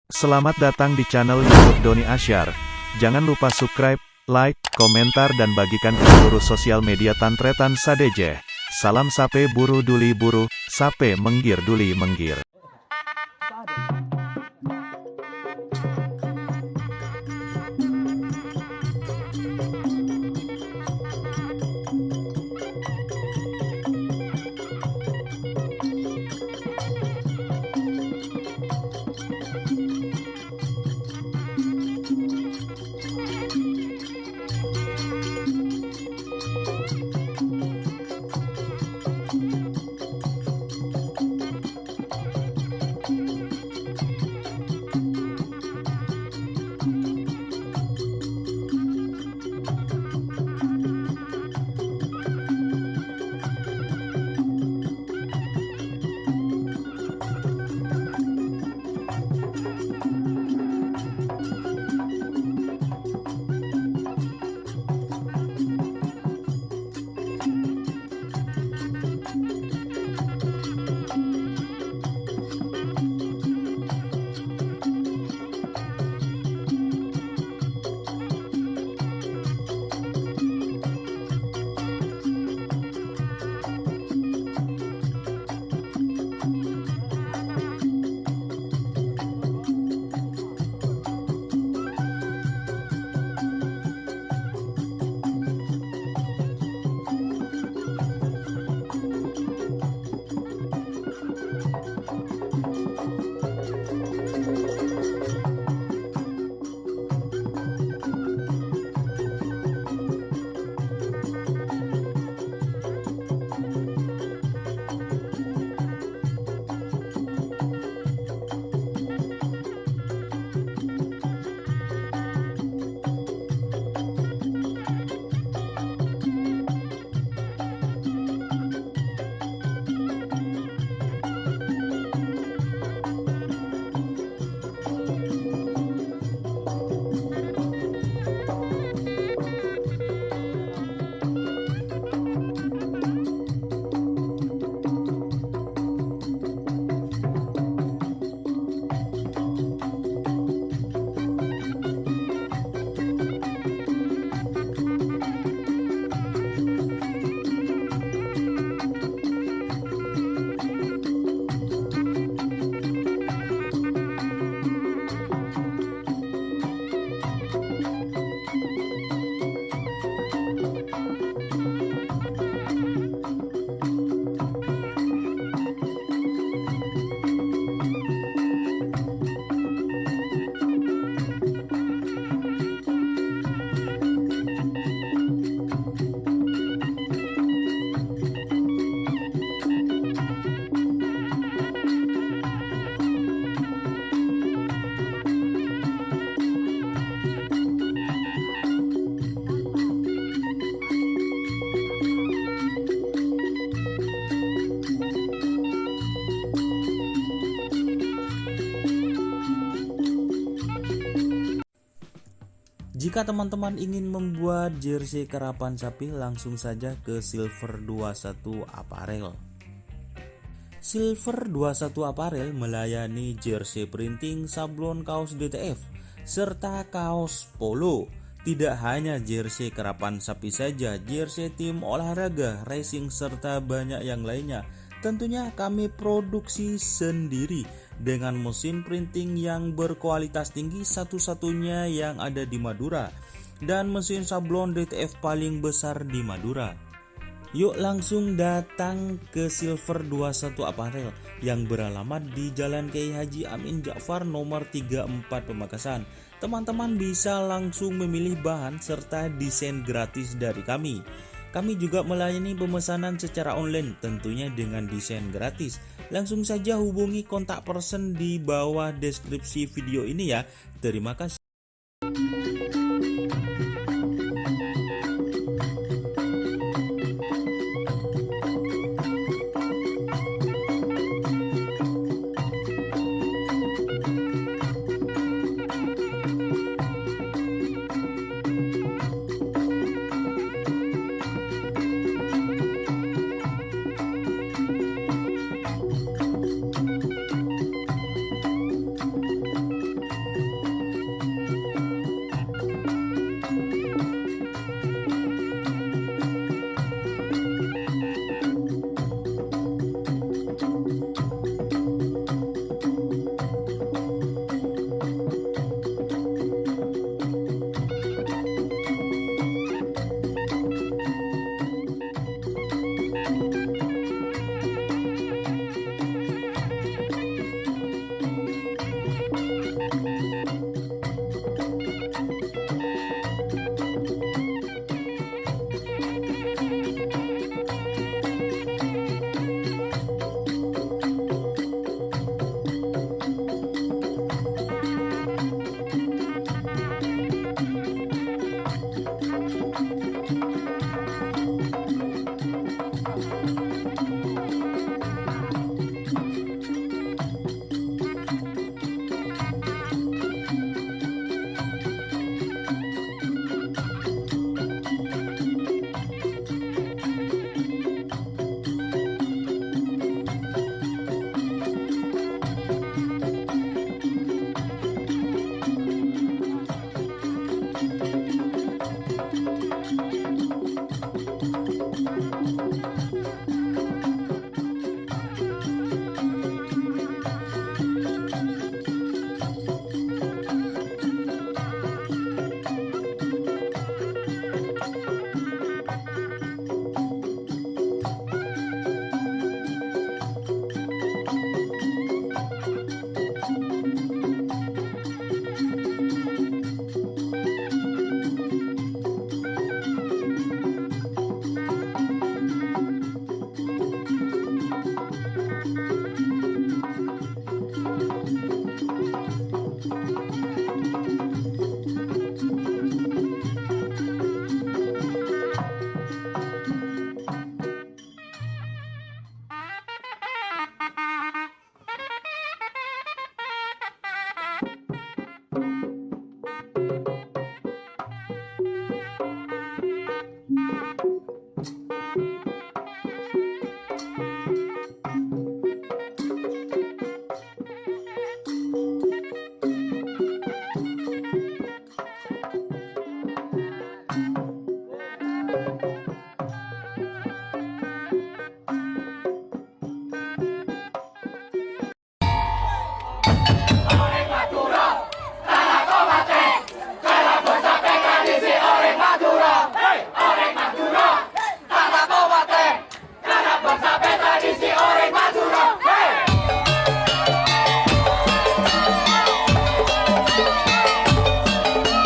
Selamat datang di channel YouTube Doni Asyar. Jangan lupa subscribe, like, komentar dan bagikan ke seluruh sosial media Tantretan Sadejeh. Salam sape buru duli buru, sape menggir duli menggir. Jika teman-teman ingin membuat jersey karapan sapi, langsung saja ke Silver 21 Apparel. Silver 21 Apparel melayani jersey printing, sablon, kaos DTF, serta kaos polo. Tidak hanya jersey karapan sapi saja, jersey tim olahraga, racing, serta banyak yang lainnya. Tentunya kami produksi sendiri dengan mesin printing yang berkualitas tinggi, satu-satunya yang ada di Madura, dan mesin sablon DTF paling besar di Madura. Yuk langsung datang ke Silver 21 Apparel yang beralamat di Jalan Kiai Haji Amin Ja'far nomor 34 Pamekasan. Teman-teman bisa langsung memilih bahan serta desain gratis dari kami. Kami juga melayani pemesanan secara online, tentunya dengan desain gratis. Langsung saja hubungi kontak person di bawah deskripsi video ini ya. Terima kasih.